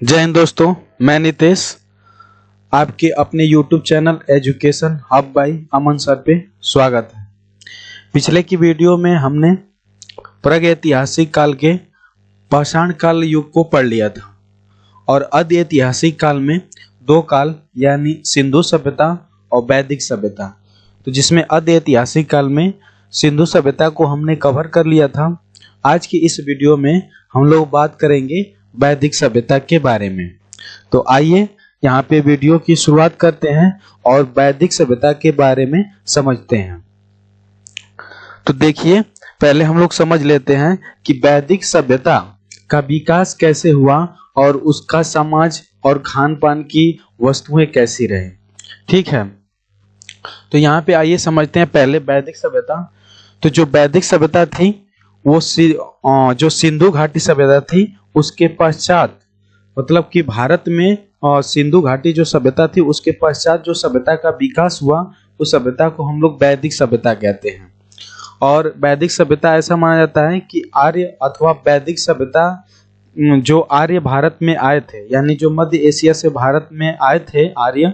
जय हिंद दोस्तों, मैं नितेश आपके अपने YouTube channel education hub by Aman sir पे स्वागत है। पिछले की वीडियो में हमने प्रागैतिहासिक काल के पाषाण काल युग को पढ़ लिया था और अधऐतिहासिक काल में दो काल यानी सिंधु सभ्यता और वैदिक सभ्यता। तो जिसमें अधऐतिहासिक काल में सिंधु सभ्यता को हमने कवर कर लिया था। आज की इस वीडियो में हम लोग बात करेंगे वैदिक सभ्यता के बारे में। तो आइए यहाँ पे वीडियो की शुरुआत करते हैं और वैदिक सभ्यता के बारे में समझते हैं। तो देखिए, पहले हम लोग समझ लेते हैं कि वैदिक सभ्यता का विकास कैसे हुआ और उसका समाज और खान पान की वस्तुएं कैसी रहे। ठीक है, तो यहाँ पे आइए समझते हैं पहले वैदिक सभ्यता। तो जो वैदिक सभ्यता थी वो जो सिंधु घाटी सभ्यता थी उसके पश्चात, मतलब कि भारत में सिंधु घाटी जो सभ्यता थी उसके पश्चात जो सभ्यता का विकास हुआ उस सभ्यता को हम लोग वैदिक सभ्यता कहते हैं। और वैदिक सभ्यता ऐसा माना जाता है कि आर्य अथवा वैदिक सभ्यता जो आर्य भारत में आए थे, यानी जो मध्य एशिया से भारत में आए थे आर्य,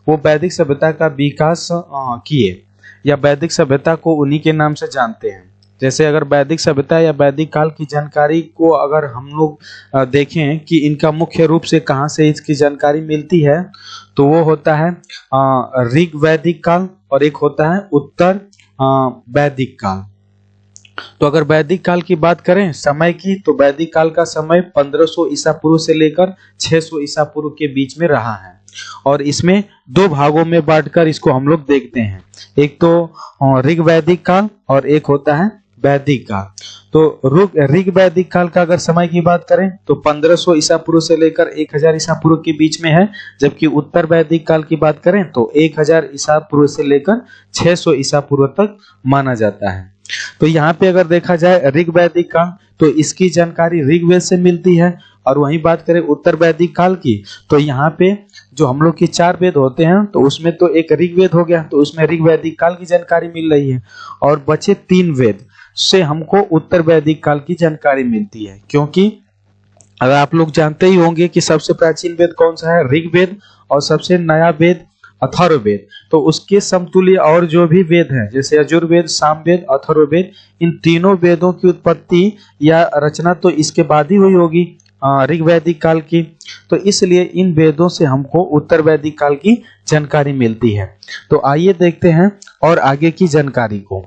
वो वैदिक सभ्यता का विकास किए या वैदिक सभ्यता को उन्हीं के नाम से जानते हैं। जैसे अगर वैदिक सभ्यता या वैदिक काल की जानकारी को अगर हम लोग देखें कि इनका मुख्य रूप से कहाँ से इसकी जानकारी मिलती है, तो वो होता है ऋग वैदिक काल और एक होता है उत्तर वैदिक काल। तो अगर वैदिक काल की बात करें समय की, तो वैदिक काल का समय 1500 ईसा पूर्व से लेकर 600 ईसा पूर्व के बीच में रहा है और इसमें दो भागों में बांटकर इसको हम लोग देखते हैं। एक तो ऋग वैदिक काल और एक होता है वैदिक काल। तो ऋग वैदिक काल का अगर समय की बात करें तो 1500 ईसा पूर्व से लेकर 1000 ईसा पूर्व के बीच में है, जबकि उत्तर वैदिक काल की बात करें तो 1000 ईसा पूर्व से लेकर 600 ईसा पूर्व तक माना जाता है। तो यहाँ पे अगर देखा जाए ऋग वैदिक काल तो इसकी जानकारी ऋग्वेद से मिलती है, और वहीं बात करें उत्तर वैदिक काल की तो यहाँ पे जो हम लोग के 4 वेद होते हैं तो उसमें तो एक ऋग्वेद हो गया, तो उसमें ऋग वैदिक काल की जानकारी मिल रही है और बचे 3 वेद से हमको उत्तर वैदिक काल की जानकारी मिलती है। क्योंकि अगर आप लोग जानते ही होंगे कि सबसे प्राचीन वेद कौन सा है, ऋग्वेद, और सबसे नया वेद अथर्ववेद। तो उसके समतुल्य और जो भी वेद हैं जैसे यजुर्वेद, सामवेद, अथर्ववेद, इन तीनों वेदों की उत्पत्ति या रचना तो इसके बाद ही हुई होगी ऋग वैदिक काल की। तो इसलिए इन वेदों से हमको उत्तर वैदिक काल की जानकारी मिलती है। तो आइए देखते हैं और आगे की जानकारी को।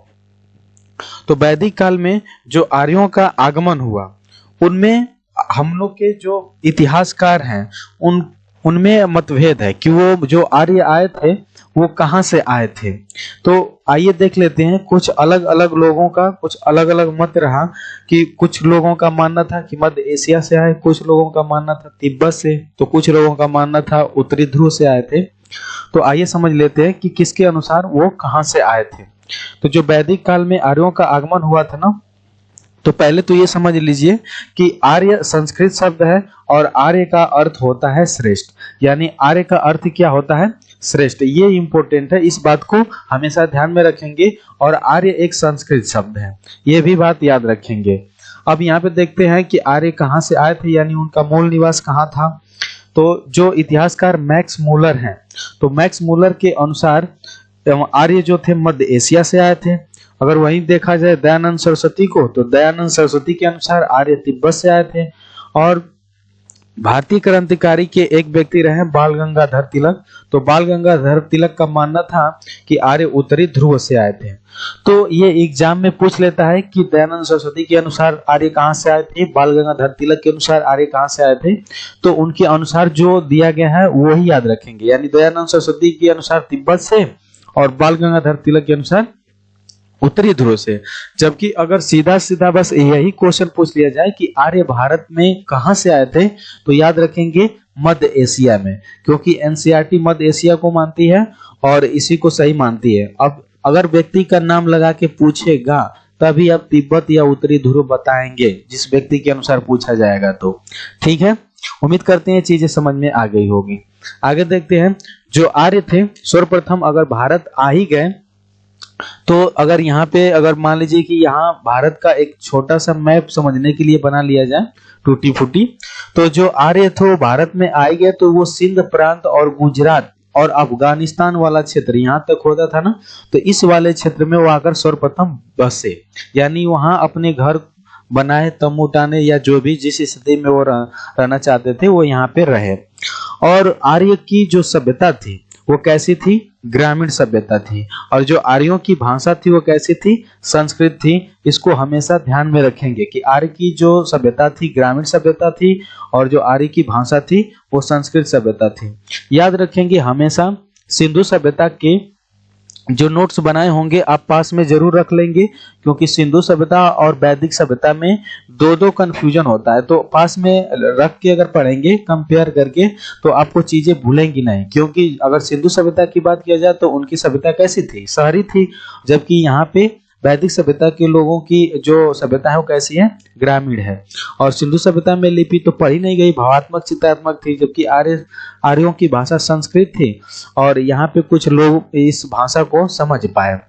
तो वैदिक काल में जो आर्यों का आगमन हुआ उनमें हम लोग के जो इतिहासकार हैं उनमें मतभेद है कि वो जो आर्य आए थे वो कहाँ से आए थे। तो आइए देख लेते हैं। कुछ अलग अलग लोगों का कुछ अलग अलग मत रहा कि कुछ लोगों का मानना था कि मध्य एशिया से आए, कुछ लोगों का मानना था तिब्बत से, तो कुछ लोगों का मानना था उत्तरी ध्रुव से आए थे। तो आइए समझ लेते हैं कि किसके अनुसार वो कहाँ से आए थे। तो जो वैदिक काल में आर्यों का आगमन हुआ था ना, तो पहले तो ये समझ लीजिए कि आर्य संस्कृत शब्द है और आर्य का अर्थ होता है श्रेष्ठ, यानी आर्य का अर्थ क्या होता है, श्रेष्ठ। ये इंपॉर्टेंट है, इस बात को हमेशा ध्यान में रखेंगे। और आर्य एक संस्कृत शब्द है, ये भी बात याद रखेंगे। अब यहाँ पे देखते हैं कि आर्य कहाँ से आए थे, यानी उनका मूल निवास कहाँ था। तो जो इतिहासकार मैक्स मूलर हैं, तो मैक्स मूलर के अनुसार आर्य जो थे मध्य एशिया से आए थे। अगर वहीं देखा जाए दयानंद सरस्वती को, तो दयानंद सरस्वती के अनुसार आर्य तिब्बत से आए थे। और भारतीय क्रांतिकारी के एक व्यक्ति रहे बाल गंगाधर तिलक, तो बाल गंगाधर तिलक का मानना था कि आर्य उत्तरी ध्रुव से आए थे। तो ये एग्जाम में पूछ लेता है कि दयानंद सरस्वती के अनुसार आर्य कहाँ से आए थे, बाल गंगाधर तिलक के अनुसार आर्य कहाँ से आए थे। तो उनके अनुसार जो दिया गया है वो ही याद रखेंगे, यानी दयानंद सरस्वती के अनुसार तिब्बत से और बाल गंगाधर तिलक के अनुसार उत्तरी ध्रुव से। जबकि अगर सीधा सीधा बस यही क्वेश्चन पूछ लिया जाए कि आर्य भारत में कहां से आए थे, तो याद रखेंगे मध्य एशिया में, क्योंकि एनसीईआरटी मध्य एशिया को मानती है और इसी को सही मानती है। अब अगर व्यक्ति का नाम लगा के पूछेगा तभी आप तिब्बत या उत्तरी ध्रुव बताएंगे, जिस व्यक्ति के अनुसार पूछा जाएगा। तो ठीक है, उम्मीद करते हैं चीजें समझ में आ गई होगी। आगे देखते हैं। जो आर्य थे सर्वप्रथम अगर भारत आ ही गए तो अगर यहाँ पे अगर मान लीजिए कि यहाँ भारत का एक छोटा सा मैप समझने के लिए बना लिया जाए टूटी फूटी, तो जो आर्य थे वो भारत में आए गए तो वो सिंध प्रांत और गुजरात और अफगानिस्तान वाला क्षेत्र यहाँ तक होता था ना, तो इस वाले क्षेत्र में वो आकर सर्वप्रथम बसे, यानी वहां अपने घर बनाए, तंबू टाने या जो भी जिस स्थिति में वो रहना चाहते थे वो यहाँ पे रहे। और आर्य की जो सभ्यता थी वो कैसी थी? ग्रामीण सभ्यता थी। और जो आर्यों की भाषा थी वो कैसी थी? संस्कृत थी। इसको हमेशा ध्यान में रखेंगे कि आर्य की जो सभ्यता थी ग्रामीण सभ्यता थी और जो आर्य की भाषा थी वो संस्कृत सभ्यता थी। याद रखेंगे हमेशा सिंधु सभ्यता के जो नोट्स बनाए होंगे आप पास में जरूर रख लेंगे, क्योंकि सिंधु सभ्यता और वैदिक सभ्यता में दो कंफ्यूजन होता है, तो पास में रख के अगर पढ़ेंगे कंपेयर करके तो आपको चीजें भूलेंगी नहीं। क्योंकि अगर सिंधु सभ्यता की बात किया जाए तो उनकी सभ्यता कैसी थी? शहरी थी, जबकि यहाँ पे वैदिक सभ्यता के लोगों की जो सभ्यता है वो कैसी है? ग्रामीण है। और सिंधु सभ्यता में लिपि तो पढ़ी नहीं गई, भावात्मक चित्रात्मक थी, जबकि आर्यों की भाषा संस्कृत थी और यहाँ पे कुछ लोग इस भाषा को समझ पाए।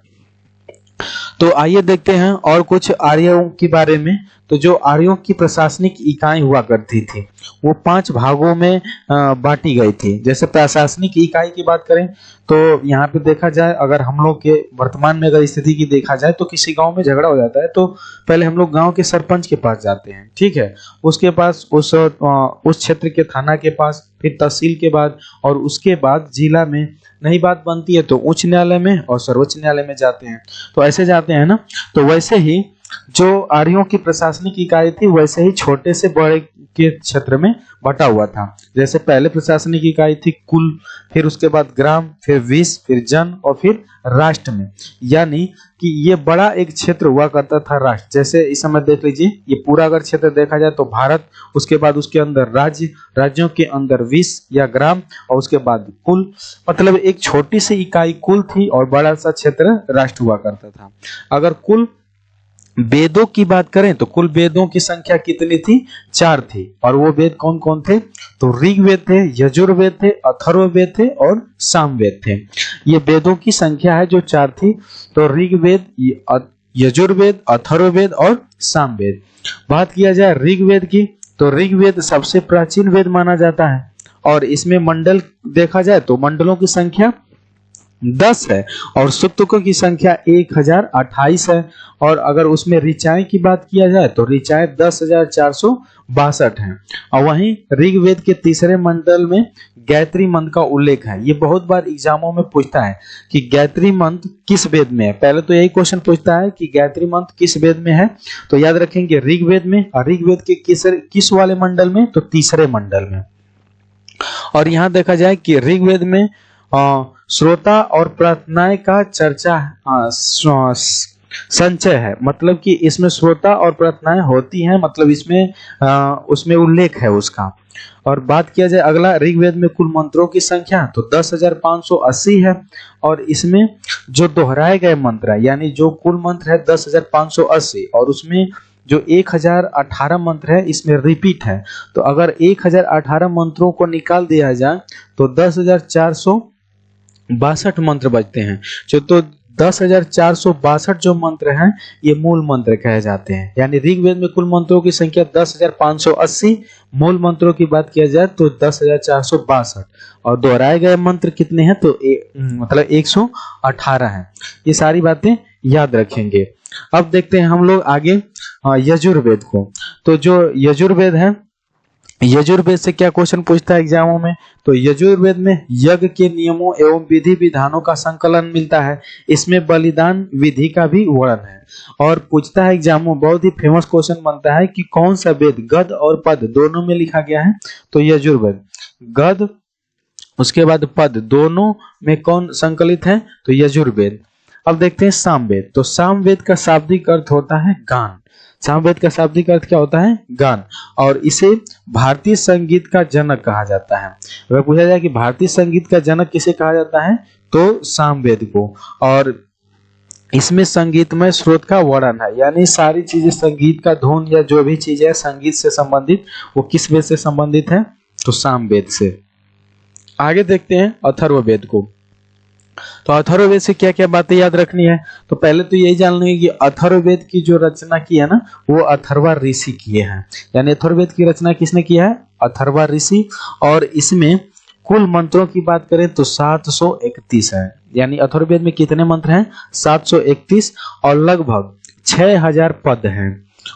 तो आइए देखते हैं और कुछ आर्यों के बारे में। तो जो आर्यों की प्रशासनिक इकाई हुआ करती थी वो 5 भागों में बांटी गई थी। जैसे प्रशासनिक इकाई की बात करें तो यहाँ पे देखा जाए, अगर हम लोग के वर्तमान में अगर स्थिति की देखा जाए तो किसी गांव में झगड़ा हो जाता है तो पहले हम लोग गांव के सरपंच के पास जाते हैं, ठीक है, उसके पास उस क्षेत्र के थाना के पास, फिर तहसील के बाद, और उसके बाद जिला में नई बात बनती है तो उच्च न्यायालय में और सर्वोच्च न्यायालय में जाते हैं। तो ऐसे जाते हैं ना। तो वैसे ही जो आर्यों की प्रशासनिक इकाई थी वैसे ही छोटे से बड़े के क्षेत्र में बटा हुआ था। जैसे पहले प्रशासनिक इकाई थी कुल, फिर उसके बाद ग्राम, फिर विश्व, फिर जन और फिर राष्ट्र में, यानी कि ये बड़ा एक क्षेत्र हुआ करता था राष्ट्र। जैसे इस समय देख लीजिए ये पूरा अगर क्षेत्र देखा जाए तो भारत, उसके बाद उसके अंदर राज्य, राज्यों के अंदर विश्व या ग्राम और उसके बाद कुल, मतलब एक छोटी सी इकाई कुल थी और बड़ा सा क्षेत्र राष्ट्र हुआ करता था। अगर कुल वेदों की बात करें तो कुल वेदों की संख्या कितनी थी? 4 थी। और वो वेद कौन कौन थे? तो ऋग्वेद थे, यजुर्वेद थे, अथर्ववेद थे और सामवेद थे। ये वेदों की संख्या है जो 4 थी। तो ऋग्वेद, यजुर्वेद, अथर्ववेद और सामवेद। बात किया जाए ऋग्वेद की तो ऋग्वेद सबसे प्राचीन वेद माना जाता है और इसमें मंडल देखा जाए तो मंडलों की संख्या 10 है और सूक्तकों की संख्या 1028 है। और अगर उसमें ऋचाएं की बात किया जाए तो ऋचाएं 10,462 हैं। और वहीं ऋग्वेद के तीसरे मंडल में गायत्री मंत्र का उल्लेख है। ये बहुत बार एग्जामों में पूछता है कि गायत्री मंत्र किस वेद में है। पहले तो यही क्वेश्चन पूछता है कि गायत्री मंत्र किस वेद में है, तो याद रखेंगे ऋग्वेद में। और ऋग्वेद के किस वाले मंडल में? तो तीसरे मंडल में। और यहाँ देखा जाए कि ऋग्वेद में श्रोता और प्रार्थनाएं का चर्चा संचय है, मतलब कि इसमें श्रोता और प्रार्थनाएं होती हैं, मतलब इसमें उसमें उल्लेख है उसका। और बात किया जाए अगला ऋग्वेद में कुल मंत्रों की संख्या तो 10,580 है और इसमें जो दोहराए गए मंत्र है, यानी जो कुल मंत्र है 10,580 और उसमें जो 1018 मंत्र है इसमें रिपीट है। तो अगर 1018 मंत्रों को निकाल दिया जाए तो 10,462 मंत्र बचते हैं। तो 10,462 जो मंत्र हैं ये मूल मंत्र कहे जाते हैं। यानी ऋग्वेद में कुल मंत्रों की संख्या 10,580, मूल मंत्रों की बात किया जाए तो 10,462 और दोहराए गए मंत्र कितने हैं? तो मतलब 118 हैं। ये सारी बातें याद रखेंगे। अब देखते हैं हम लोग आगे यजुर्वेद को। तो जो यजुर्वेद है, यजुर्वेद से क्या क्वेश्चन पूछता है एग्जामों में? तो यजुर्वेद में यज्ञ के नियमों एवं विधि विधानों का संकलन मिलता है। इसमें बलिदान विधि का भी वर्णन है। और पूछता है एग्जामों, बहुत ही फेमस क्वेश्चन बनता है कि कौन सा वेद गद और पद दोनों में लिखा गया है? तो यजुर्वेद गद, उसके बाद पद, दोनों में कौन संकलित है? तो यजुर्वेद। अब देखते हैं सामवेद। तो सामवेद का शाब्दिक अर्थ होता है गान। सामवेद का शाब्दिक अर्थ क्या होता है? गान। और इसे भारतीय संगीत का जनक कहा जाता है। अगर पूछा जाए कि भारतीय संगीत का जनक किसे कहा जाता है तो सामवेद को। और इसमें संगीतमय स्रोत का वर्णन है, यानी सारी चीजें संगीत का धुन या जो भी चीजें है संगीत से संबंधित वो किस वेद से संबंधित है? तो सामवेद से। आगे देखते हैं अथर्ववेद को। तो अथर्ववेद से क्या क्या बातें याद रखनी है? तो पहले तो यही जानना है कि अथर्ववेद की जो रचना की है ना, वो अथर्वा ऋषि किए हैं। यानी अथर्ववेद की रचना किसने किया है? अथर्वा ऋषि। और इसमें कुल मंत्रों की बात करें तो 731 है। यानी अथर्ववेद में कितने मंत्र हैं? 731 और लगभग 6000 पद हैं।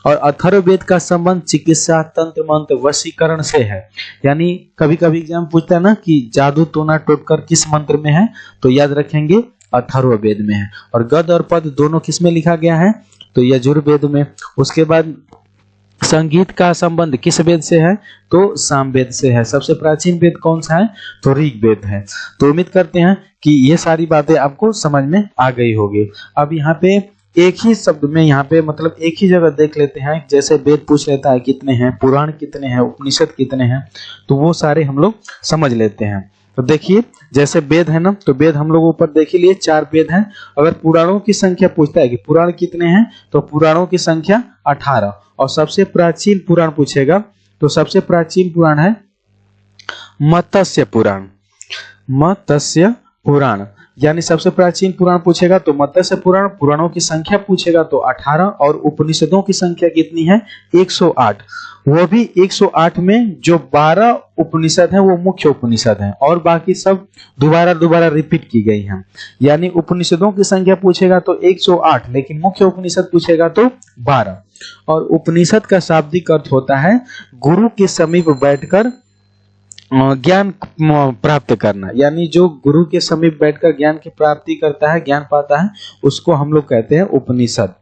और अथर्ववेद का संबंध चिकित्सा, तंत्र मंत्र, वशीकरण से है। यानी कभी कभी एग्जाम पूछता है ना कि जादू टोना टोटकर किस मंत्र में है, तो याद रखेंगे अथर्ववेद में है। और गद और पद दोनों किस में लिखा गया है? तो यजुर्वेद में। उसके बाद संगीत का संबंध किस वेद से है? तो सामवेद से है। सबसे प्राचीन वेद कौन सा है? तो ऋग्वेद है। तो उम्मीद करते हैं कि ये सारी बातें आपको समझ में आ गई होगी। अब यहाँ पे एक ही शब्द में, यहाँ पे मतलब एक ही जगह देख लेते हैं। जैसे वेद पूछ लेता है कितने हैं, पुराण कितने हैं, उपनिषद कितने हैं, तो वो सारे हम लोग समझ लेते हैं। तो देखिए, जैसे वेद है ना, तो वेद हम लोग ऊपर देख ही लिए 4 वेद हैं। अगर पुराणों की संख्या पूछता है कि पुराण कितने हैं, तो पुराणों की संख्या 18। और सबसे प्राचीन पुराण पूछेगा तो सबसे प्राचीन पुराण है मत्स्य पुराण। मत्स्य पुराण यानी सबसे प्राचीन पुराण पूछेगा तो मत्स्य पुराण। पुराणों की संख्या पूछेगा तो 18। और उपनिषदों की संख्या कितनी है? 108। वो भी 108 में जो 12 उपनिषद हैं वो मुख्य उपनिषद हैं, और बाकी सब दोबारा दोबारा रिपीट की गई हैं। यानी उपनिषदों की संख्या पूछेगा तो 108, लेकिन मुख्य उपनिषद पूछेगा तो 12। और उपनिषद का शाब्दिक अर्थ होता है गुरु के समीप बैठकर ज्ञान प्राप्त करना। यानी जो गुरु के समीप बैठकर ज्ञान की प्राप्ति करता है, ज्ञान पाता है, उसको हम लोग कहते हैं उपनिषद।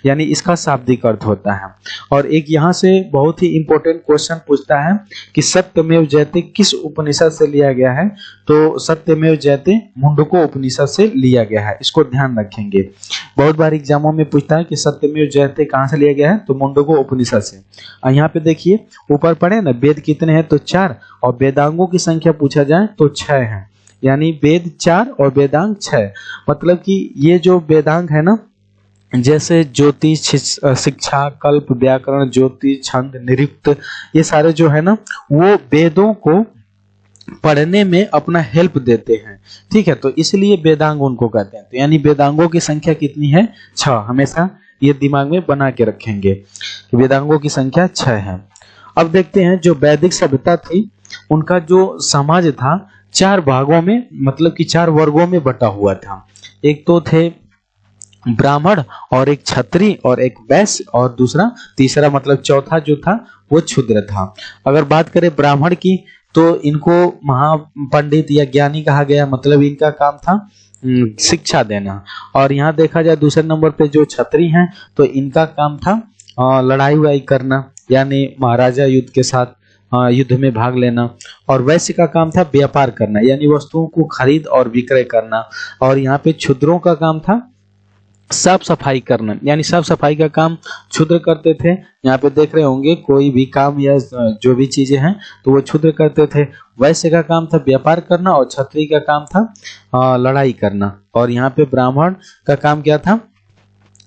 यानी इसका शाब्दिक अर्थ होता है। और एक यहाँ से बहुत ही इंपॉर्टेंट क्वेश्चन पूछता है कि सत्यमेव जयते किस उपनिषद से लिया गया है? तो सत्यमेव जयते मुंडको उपनिषद से लिया गया है। इसको ध्यान रखेंगे, बहुत बार एग्जामों में पूछता है कि सत्यमेव जयते कहाँ से लिया गया है? तो मुंडको उपनिषद से। और यहाँ पे देखिए ऊपर पढ़े ना, वेद कितने हैं? तो 4। और वेदांगों की संख्या पूछा जाए तो 6 है। यानी वेद 4 और वेदांग 6। मतलब कि ये जो वेदांग है ना, जैसे ज्योतिष, शिक्षा, कल्प, व्याकरण, ज्योतिष, छंद, निरुक्त, ये सारे जो है ना, वो वेदों को पढ़ने में अपना हेल्प देते हैं। ठीक है, तो इसलिए वेदांग उनको कहते हैं। तो यानी वेदांगों की संख्या कितनी है? 6। हमेशा ये दिमाग में बना के रखेंगे कि वेदांगों की संख्या 6 है। अब देखते हैं जो वैदिक सभ्यता थी, उनका जो समाज था 4 भागों में, मतलब कि 4 वर्गों में बटा हुआ था। एक तो थे ब्राह्मण, और एक क्षत्रिय, और एक वैश्य, और दूसरा तीसरा मतलब चौथा जो था वो शूद्र था। अगर बात करें ब्राह्मण की, तो इनको महापंडित या ज्ञानी कहा गया। मतलब इनका काम था शिक्षा देना। और यहाँ देखा जाए दूसरे नंबर पे जो क्षत्रिय हैं, तो इनका काम था लड़ाई वड़ाई करना, यानी महाराजा युद्ध के साथ युद्ध में भाग लेना। और वैश्य का काम था व्यापार करना, यानी वस्तुओं को खरीद और विक्रय करना। और यहाँ पे शूद्रों का काम था साफ सफाई करना, यानी साफ सफाई का काम क्षुद्र करते थे। यहाँ पे देख रहे होंगे कोई भी काम या जो भी चीजें हैं तो वो क्षुद्र करते थे। वैश्य का काम था व्यापार करना, और क्षत्रिय का काम था लड़ाई करना। और यहाँ पे ब्राह्मण का काम क्या था?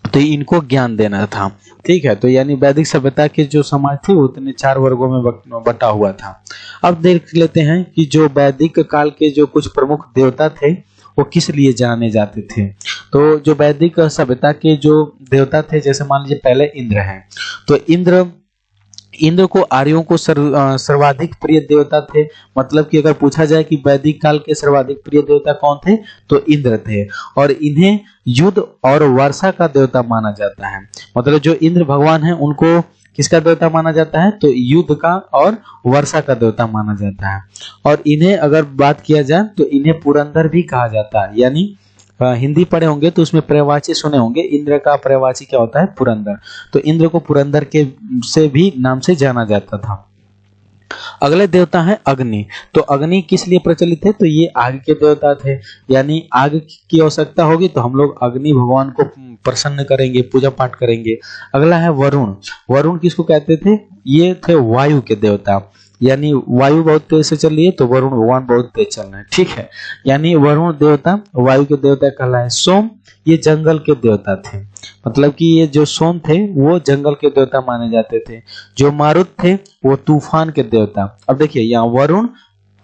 तो इनको ज्ञान देना था। ठीक है, तो यानी वैदिक सभ्यता के जो समाज थी वो उतने 4 वर्गों में बटा हुआ था। अब देख लेते हैं कि जो वैदिक काल के जो कुछ प्रमुख देवता थे वो किस लिए जाने जाते थे। तो जो वैदिक सभ्यता के जो देवता थे, जैसे मान लीजिए पहले इंद्र हैं, तो इंद्र को आर्यों को सर्वाधिक प्रिय देवता थे। मतलब कि अगर पूछा जाए कि वैदिक काल के सर्वाधिक प्रिय देवता कौन थे, तो इंद्र थे। और इन्हें युद्ध और वर्षा का देवता माना जाता है। मतलब जो इंद्र भगवान है उनको किसका देवता माना जाता है? तो युद्ध का और वर्षा का देवता माना जाता है। और इन्हें अगर बात किया जाए तो इन्हें पुरंदर भी कहा जाता है। यानी हिंदी पढ़े होंगे तो उसमें पर्यायवाची सुने होंगे। इंद्र का पर्यायवाची क्या होता है? पुरंदर। तो इंद्र को पुरंदर के से भी नाम से जाना जाता था। अगले देवता है अग्नि। तो अग्नि किस लिए प्रचलित है? तो ये आग के देवता थे। यानी आग की आवश्यकता होगी तो हम लोग अग्नि भगवान को प्रसन्न करेंगे, पूजा पाठ करेंगे। अगला है वरुण। वरुण किसको कहते थे? ये थे वायु के देवता। यानी वायु बहुत तेज से चल रही है तो वरुण भगवान बहुत तेज चल रहे हैं। ठीक है, यानी वरुण देवता वायु के देवता कहलाए। सोम, ये जंगल के देवता थे। मतलब कि ये जो सोम थे वो जंगल के देवता माने जाते थे। जो मारुत थे वो तूफान के देवता। अब देखिए यहाँ वरुण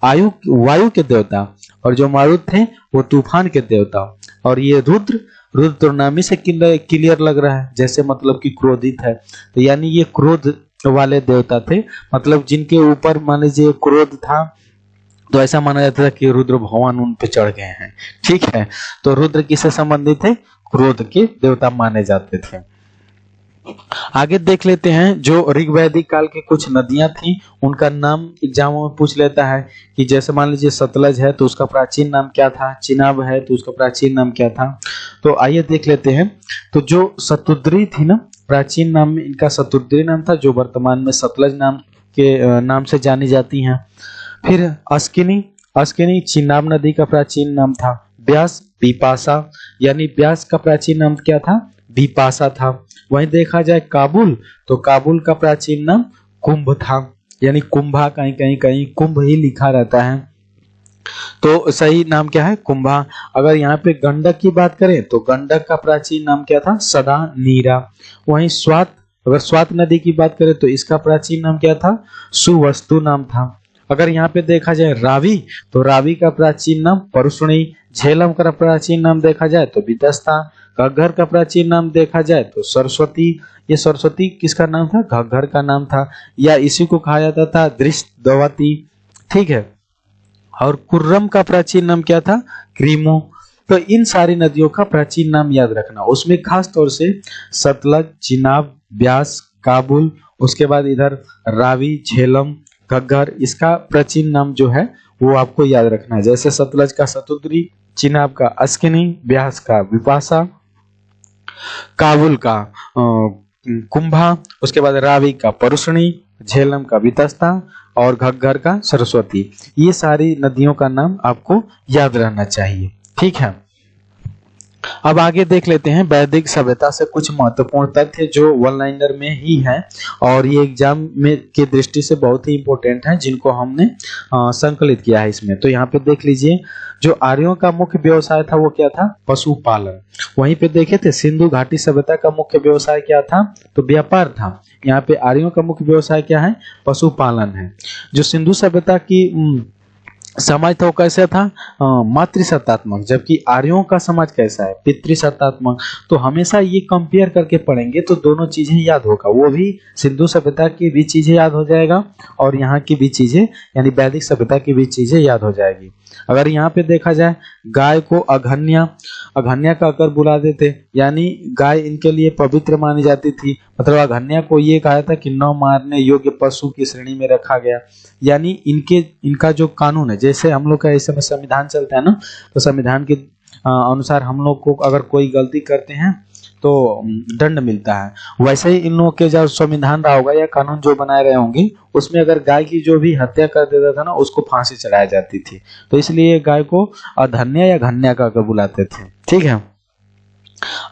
वायु के देवता, और जो मारुत थे वो तूफान के देवता। और ये रुद्र, रुद्र तो नाम ही से क्लियर लग रहा है, जैसे मतलब कि क्रोधित है, तो यानी ये क्रोध वाले देवता थे, मतलब जिनके ऊपर मान लीजिए क्रोध था, तो ऐसा माना जाता था कि रुद्र भगवान उन पे चढ़ गए हैं। ठीक है, तो रुद्र किससे संबंधित थे? क्रोध के देवता माने जाते थे। आगे देख लेते हैं, जो ऋग वैदिक काल की कुछ नदियां थी उनका नाम एग्जामों में पूछ लेता है कि जैसे मान लीजिए सतलज है तो उसका प्राचीन नाम क्या था, चिनाब है तो उसका प्राचीन नाम क्या था। तो आइए देख लेते हैं। तो जो शतुद्री थी ना, प्राचीन नाम में इनका शतुद्री नाम था, जो वर्तमान में सतलज नाम के नाम से जानी जाती हैं। फिर अस्किनी, अस्किनी चिनाब नदी का प्राचीन नाम था। ब्यास, बिपाशा, यानी ब्यास का प्राचीन नाम क्या था? बिपाशा था। वहीं देखा जाए काबुल, तो काबुल का प्राचीन नाम कुंभ था, यानी कुंभा, कहीं कहीं कहीं कुंभ ही लिखा रहता है, तो सही नाम क्या है? कुंभा। अगर यहाँ पे गंडक की बात करें तो गंडक का प्राचीन नाम क्या था? सदा नीरा। वहीं स्वात, अगर स्वात नदी की बात करें तो इसका प्राचीन नाम क्या था? सुवस्तु नाम था। अगर यहाँ पे देखा जाए रावी, तो रावी का प्राचीन नाम परुष्णी। झेलम का प्राचीन नाम देखा जाए तो वितस्ता। घग्गर का प्राचीन नाम देखा जाए तो सरस्वती। ये सरस्वती किसका नाम था? घग्गर का नाम था, या इसी को कहा जाता था दृष्टवती। ठीक है, और कुर्रम का प्राचीन नाम क्या था? क्रीमो। तो इन सारी नदियों का प्राचीन नाम याद रखना, उसमें खास तौर से सतलज, चिनाब, ब्यास, काबुल, उसके बाद इधर रावी, झेलम, घग्गर, इसका प्राचीन नाम जो है वो आपको याद रखना है। जैसे सतलज का शतुद्री, चिनाब का अस्किनी, ब्यास का विपाशा, काबुल का कुंभा, उसके बाद रावी का परुष्णी, झेलम का वितस्ता और घग्गर का सरस्वती। ये सारी नदियों का नाम आपको याद रहना चाहिए। ठीक है, अब आगे देख लेते हैं वैदिक सभ्यता से कुछ महत्वपूर्ण तथ्य जो वन लाइनर में ही है, और ये एग्जाम में की दृष्टि से बहुत ही इंपॉर्टेंट है, जिनको हमने संकलित किया है इसमें। तो यहाँ पे देख लीजिए, जो आर्यों का मुख्य व्यवसाय था वो क्या था? पशुपालन। वहीं पे देखे थे सिंधु घाटी सभ्यता का मुख्य व्यवसाय क्या था? तो व्यापार था। यहाँ पे आर्यों का मुख्य व्यवसाय क्या है? पशुपालन है। जो सिंधु सभ्यता की समाज था वो कैसा था? मातृसत्तात्मक, जबकि आर्यों का समाज कैसा है? पितृसत्तात्मक। तो हमेशा ये कंपेयर करके पढ़ेंगे तो दोनों चीजें याद होगा, वो भी सिंधु सभ्यता की भी चीजें याद हो जाएगा और यहाँ की भी चीजें, यानी वैदिक सभ्यता की भी चीजें याद हो जाएगी। अगर यहाँ पे देखा जाए, गाय को अघन्या, अघन्या का अगर बुला देते, यानी गाय इनके लिए पवित्र मानी जाती थी, मतलब अघन्या को ये कहा था कि न मारने योग्य पशु की श्रेणी में रखा गया। यानी इनका जो कानून है, जैसे हम लोग का इस समय संविधान चलता है ना, तो संविधान के अनुसार हम लोग को अगर कोई गलती करते हैं तो दंड मिलता है, वैसे ही इन लोगों के जो संविधान रहा होगा या कानून जो बनाए रहे होंगे, उसमें अगर गाय की जो भी हत्या कर देता था ना, उसको फांसी चढ़ाई जाती थी। तो इसलिए गाय को अधन्या या घन्या का बुलाते थे। ठीक है,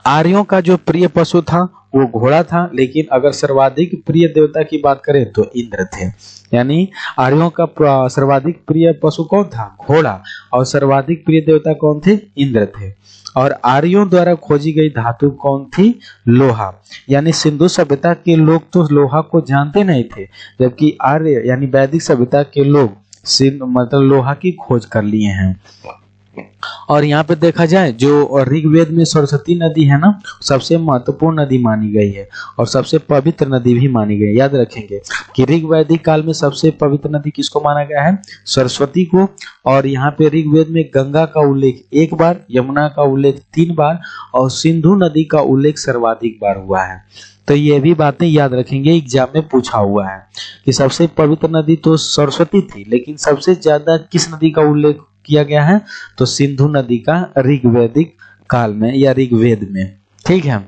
आर्यों का जो प्रिय पशु था वो घोड़ा था, लेकिन अगर सर्वाधिक प्रिय देवता की बात करें तो इंद्र थे। यानी आर्यों का सर्वाधिक प्रिय पशु कौन था? घोड़ा। और सर्वाधिक प्रिय देवता कौन थे? इंद्र थे। और आर्यों द्वारा खोजी गई धातु कौन थी? लोहा। यानी सिंधु सभ्यता के लोग तो लोहा को जानते नहीं थे, जबकि आर्य यानी वैदिक सभ्यता के लोग मतलब लोहा की खोज कर लिए हैं। और यहाँ पे देखा जाए, जो ऋग्वेद में सरस्वती नदी है ना, सबसे महत्वपूर्ण नदी मानी गई है और सबसे पवित्र नदी भी मानी गई है। याद रखेंगे कि ऋग्वैदिक काल में सबसे पवित्र नदी किसको माना गया है? सरस्वती को। और यहाँ पे ऋग्वेद में गंगा का उल्लेख 1 बार, यमुना का उल्लेख 3 बार और सिंधु नदी का उल्लेख सर्वाधिक बार हुआ है। तो ये भी बातें याद रखेंगे, एग्जाम में पूछा हुआ है कि सबसे पवित्र नदी तो सरस्वती थी, लेकिन सबसे ज्यादा किस नदी का उल्लेख किया गया है? तो सिंधु नदी का ऋग्वैदिक काल में या ऋग्वेद में। ठीक है,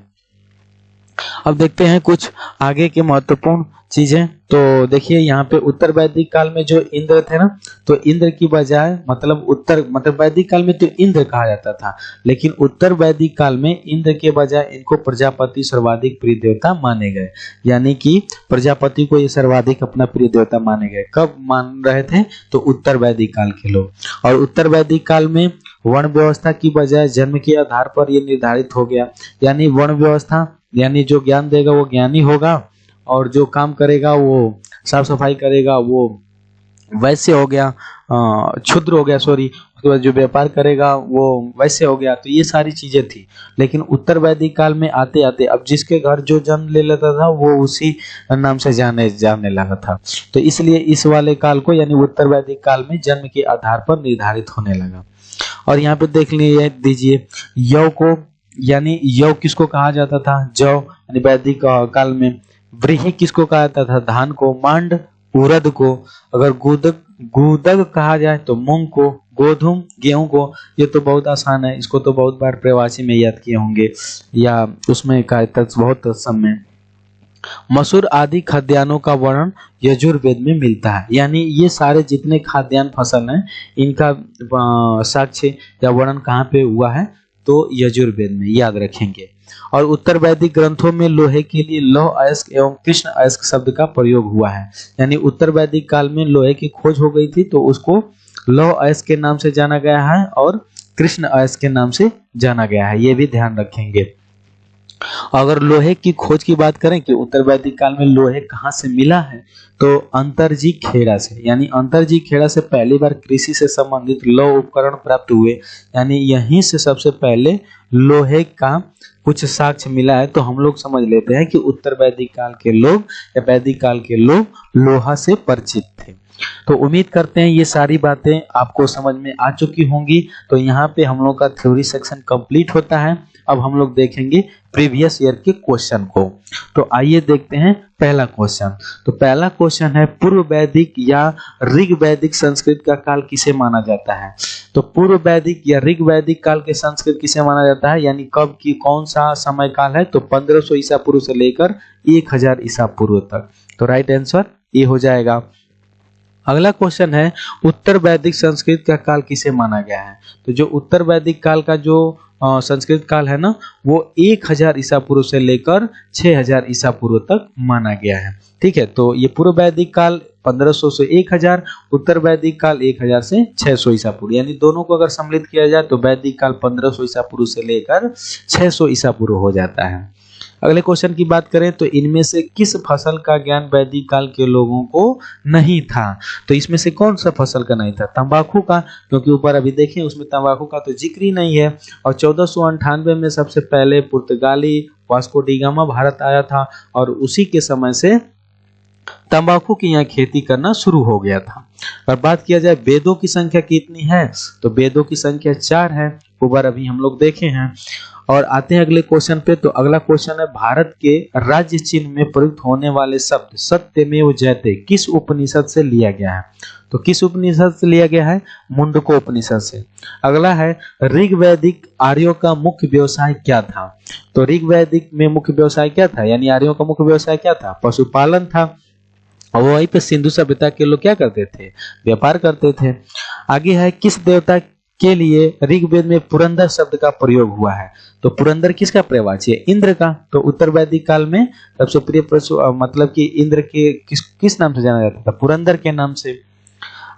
अब देखते हैं कुछ आगे के महत्वपूर्ण चीजें। तो देखिए यहाँ पे उत्तर वैदिक काल में जो इंद्र थे ना, तो इंद्र की बजाय मतलब वैदिक काल में तो इंद्र कहा जाता था, लेकिन उत्तर वैदिक काल में इंद्र के बजाय इनको प्रजापति सर्वाधिक प्रिय देवता माने गए। यानी कि प्रजापति को ये सर्वाधिक अपना प्रिय देवता माने गए। कब मान रहे थे? तो उत्तर वैदिक काल के लोग। और उत्तर वैदिक काल में वर्ण व्यवस्था की बजाय जन्म के आधार पर यह निर्धारित हो गया। यानी वर्ण व्यवस्था, यानी जो ज्ञान देगा वो ज्ञानी होगा और जो काम करेगा वो साफ सफाई करेगा वो वैश्य हो गया, क्षुद्र हो गया, उसके बाद जो व्यापार करेगा वो वैसे हो गया। तो ये सारी चीजें थी। लेकिन उत्तर वैदिक काल में आते आते अब जिसके घर जो जन्म ले लेता था वो उसी नाम से जाने लगा था। तो इसलिए इस वाले काल को यानी उत्तर वैदिक काल में जन्म के आधार पर निर्धारित होने लगा। और यहाँ पे देख दीजिए यव को, यानी यव किसको कहा जाता था, जव यानी वैदिक काल में। व्रीहि किसको कहा जाता था, धान को। मांड उड़द को। अगर गुदग कहा जाए तो मूंग को। गोधूम गेहूं को। ये तो बहुत आसान है, इसको तो बहुत बार प्रवासी में याद किए होंगे या उसमें का बहुत समय। मसूर आदि खाद्यान्नों का वर्णन यजुर्वेद में मिलता है। यानी ये सारे जितने खाद्यान्न फसल हैं इनका साक्ष्य या वर्णन कहाँ पे हुआ है, तो यजुर्वेद में, याद रखेंगे। और उत्तर वैदिक ग्रंथों में लोहे के लिए लौह अयस्क एवं कृष्ण अयस्क शब्द का प्रयोग हुआ है। यानी उत्तर वैदिक काल में लोहे की खोज हो गई थी तो उसको लौह अयस्क के नाम से जाना गया है और कृष्ण अयस्क के नाम से जाना गया है, ये भी ध्यान रखेंगे। अगर लोहे की खोज की बात करें कि उत्तर वैदिक काल में लोहे कहाँ से मिला है, तो अंतरजी खेड़ा से। यानी अंतरजी खेड़ा से पहली बार कृषि से संबंधित लौह उपकरण प्राप्त हुए। यानी यहीं से सबसे पहले लोहे का कुछ साक्ष्य मिला है। तो हम लोग समझ लेते हैं कि उत्तर वैदिक काल के लोग या वैदिक काल के लोग लोहा से परिचित थे। तो उम्मीद करते हैं ये सारी बातें आपको समझ में आ चुकी होंगी। तो यहाँ पे हम लोग का थ्योरी सेक्शन कंप्लीट होता है। अब हम लोग देखेंगे प्रीवियस ईयर के क्वेश्चन को। तो आइए देखते हैं पहला क्वेश्चन। तो पहला क्वेश्चन है पूर्व वैदिक या ऋग वैदिक संस्कृत का काल किसे माना जाता है। तो पूर्व वैदिक या ऋग वैदिक काल के संस्कृत किसे माना जाता है, यानी कब की कौन सा समय काल है, तो 1500 ईसा पूर्व से लेकर 1000 ईसा पूर्व तक। तो राइट आंसर ये हो जाएगा। अगला क्वेश्चन है उत्तर वैदिक संस्कृत का काल किसे माना गया है। तो जो उत्तर वैदिक काल का जो संस्कृत काल है ना, वो 1000 ईसा पूर्व से लेकर 6000 ईसा पूर्व तक माना गया है। ठीक है, तो ये पूर्व वैदिक काल 1500 से 1000, उत्तर वैदिक काल 1000 से 600 ईसा पूर्व। यानी दोनों को अगर सम्मिलित किया जाए तो वैदिक काल 1500 ईसा पूर्व से लेकर 600 ईसा पूर्व हो जाता है। अगले क्वेश्चन की बात करें तो इनमें से किस फसल का ज्ञान वैदिक काल के लोगों को नहीं था। तो इसमें से कौन सा फसल का नहीं था, तंबाकू का, क्योंकि ऊपर अभी देखें उसमें तंबाकू का तो जिक्र ही नहीं है। और 1498 में सबसे पहले पुर्तगाली वास्को डी गामा भारत आया था और उसी के समय से तंबाकू की यहाँ खेती करना शुरू हो गया था। और बात किया जाए वेदों की संख्या कितनी है, तो वेदों की संख्या 4 है, ऊपर अभी हम लोग देखे हैं। और आते हैं अगले क्वेश्चन पे। तो अगला क्वेश्चन है भारत के राज्य चिन्ह में प्रयुक्त होने वाले शब्द सत्यमेव जयते किस उपनिषद से लिया गया है। तो किस उपनिषद से लिया गया है, मुंडको उपनिषद से। अगला है ऋग वैदिक आर्यों का मुख्य व्यवसाय क्या था। तो ऋग वैदिक में मुख्य व्यवसाय क्या था, यानी आर्यों का मुख्य व्यवसाय क्या था, पशुपालन था। और वहीं पे सिंधु सभ्यता के लोग क्या करते थे, व्यापार करते थे। आगे है किस देवता के लिए ऋग्वेद में पुरंदर शब्द का प्रयोग हुआ है। तो पुरंदर किसका प्रवाची है, इंद्र का। तो उत्तर वैदिक काल में सबसे प्रिय पशु मतलब कि इंद्र के किस नाम से जाना जाता था, पुरंदर के नाम से।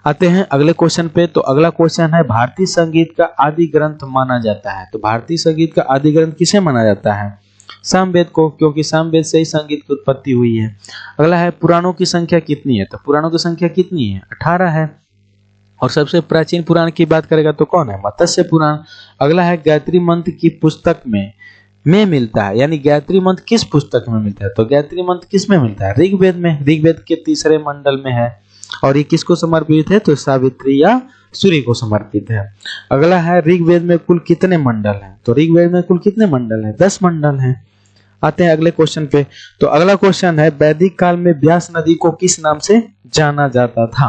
आते हैं अगले क्वेश्चन पे। तो अगला क्वेश्चन है भारतीय संगीत का आदि ग्रंथ माना जाता है। तो भारतीय संगीत का आदि ग्रंथ किसे माना जाता है, सामवेद को, क्योंकि सामवेद से ही संगीत की उत्पत्ति हुई है। अगला है पुराणों की संख्या कितनी है। तो पुराणों की संख्या कितनी है, 18 है। और सबसे प्राचीन पुराण की बात करेगा तो कौन है, मत्स्य पुराण। अगला है गायत्री मंत्र की पुस्तक में मिलता है, यानी गायत्री मंत्र किस पुस्तक में मिलता है। तो गायत्री मंत्र किस में मिलता है, ऋग्वेद में, ऋग्वेद के 3रे मंडल में है। और ये किसको समर्पित है, तो सावित्री या सूर्य को समर्पित है। अगला है ऋग्वेद में कुल कितने मंडल हैं। तो ऋग्वेद में कुल कितने मंडल हैं, 10 मंडल हैं। आते हैं अगले क्वेश्चन पे। तो अगला क्वेश्चन है वैदिक काल में व्यास नदी को किस नाम से जाना जाता था।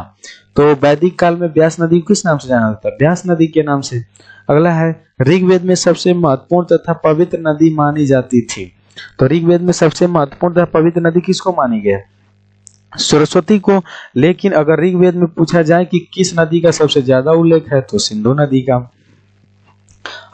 तो वैदिक काल में व्यास नदी को किस नाम से जाना जाता था, व्यास नदी के नाम से। अगला है ऋग्वेद में सबसे महत्वपूर्ण तथा पवित्र नदी मानी जाती थी। तो ऋग्वेद में सबसे महत्वपूर्ण तथा पवित्र नदी किसको मानी गई, सरस्वती को। लेकिन अगर ऋग्वेद में पूछा जाए कि किस नदी का सबसे ज्यादा उल्लेख है, तो सिंधु नदी का।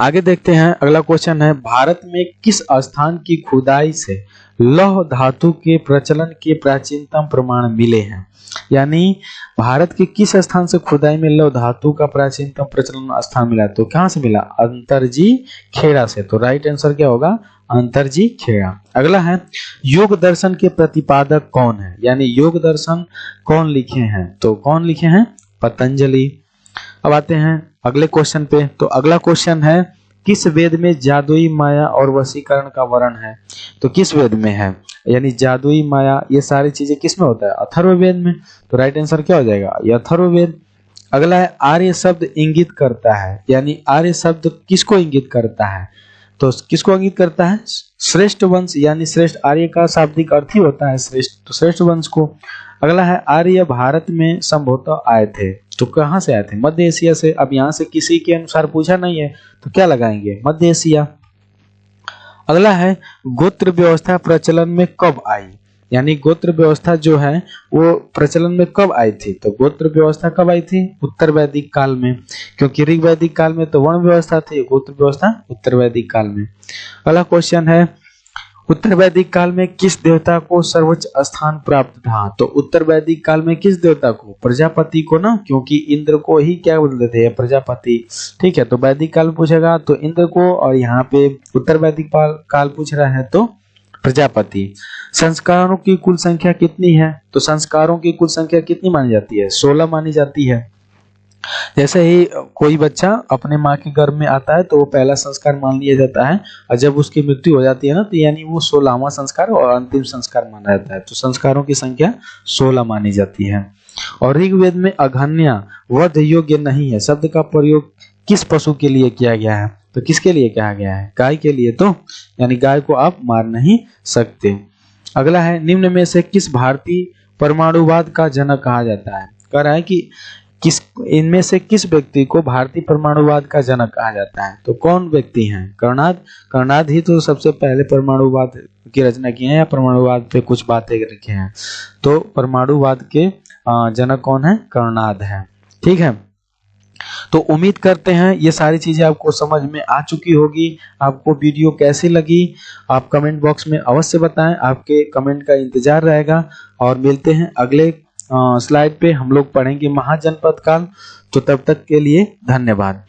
आगे देखते हैं अगला क्वेश्चन है भारत में किस स्थान की खुदाई से लौह धातु के प्रचलन के प्राचीनतम प्रमाण मिले हैं। यानी भारत के किस स्थान से खुदाई में लौह धातु का प्राचीनतम प्रचलन स्थान मिला, तो कहां से मिला, अंतरजी खेड़ा से। तो राइट आंसर क्या होगा, अंतरजी खेड़ा। अगला है योग दर्शन के प्रतिपादक कौन है, यानी योग दर्शन कौन लिखे हैं। तो कौन लिखे हैं, पतंजलि। अब आते हैं अगले क्वेश्चन पे। तो अगला क्वेश्चन है, किस वेद में जादुई माया और वशीकरण का वर्णन है? तो किस वेद में है, यानी जादुई माया ये सारी चीजें किस में होता है? अथर्ववेद में। तो राइट आंसर क्या हो जाएगा? ये अथर्ववेद। अगला है, आर्य शब्द इंगित करता है, यानी आर्य शब्द किसको इंगित करता है? तो किसको इंगित करता है? श्रेष्ठ वंश, यानी श्रेष्ठ, आर्य का शाब्दिक अर्थ ही होता है श्रेष्ठ, तो श्रेष्ठ वंश को। अगला है, आर्य भारत में संभवतः आए थे। तो कहाँ से आए थे? मध्य एशिया से। अब यहाँ से किसी के अनुसार पूछा नहीं है तो क्या लगाएंगे? मध्य एशिया। अगला है, गोत्र व्यवस्था प्रचलन में कब आई? यानी गोत्र व्यवस्था जो है वो प्रचलन में कब आई थी? तो गोत्र व्यवस्था कब आई थी? उत्तर वैदिक काल में, क्योंकि ऋग वैदिक काल में तो वर्ण व्यवस्था थी, गोत्र व्यवस्था उत्तर वैदिक काल में। अगला क्वेश्चन है, उत्तर वैदिक काल में किस देवता को सर्वोच्च स्थान प्राप्त था? तो उत्तर वैदिक काल में किस देवता को? प्रजापति को ना, क्योंकि इंद्र को ही क्या बोलते थे? प्रजापति। ठीक है, तो वैदिक काल पूछेगा तो इंद्र को, और यहाँ पे उत्तर वैदिक काल पूछ रहा है तो प्रजापति। संस्कारों की कुल संख्या कितनी है? तो संस्कारों की कुल संख्या कितनी मानी जाती है? 16 मानी जाती है। जैसे ही कोई बच्चा अपने माँ के गर्भ में आता है तो वो पहला संस्कार मान लिया जाता है, और जब उसकी मृत्यु हो जाती है ना, तो यानी वो 16वां संस्कार और अंतिम संस्कार माना जाता है। तो संस्कारों की संख्या 16 मानी जाती है। और ऋग्वेद में अघन्या वध योग्य नहीं है शब्द का प्रयोग किस पशु के लिए किया गया है? तो किसके लिए कहा गया है? गाय के लिए। तो यानी गाय को आप मार नहीं सकते। अगला है, निम्न में से किस भारतीय परमाणुवाद का जनक कहा जाता है? कह रहा है कि किस इनमें से किस व्यक्ति को भारतीय परमाणुवाद का जनक कहा जाता है? तो कौन व्यक्ति हैं? कर्णाद। कर्णाद ही तो सबसे पहले परमाणुवाद की रचना की है, या परमाणुवाद पे कुछ बातें लिखे हैं। तो परमाणुवाद के जनक कौन है? कर्णाद है। ठीक है, तो उम्मीद करते हैं ये सारी चीजें आपको समझ में आ चुकी होगी। आपको वीडियो कैसी लगी आप कमेंट बॉक्स में अवश्य बताएं, आपके कमेंट का इंतजार रहेगा। और मिलते हैं अगले स्लाइड पे, हम लोग पढ़ेंगे महाजनपद काल। तो तब तक के लिए धन्यवाद।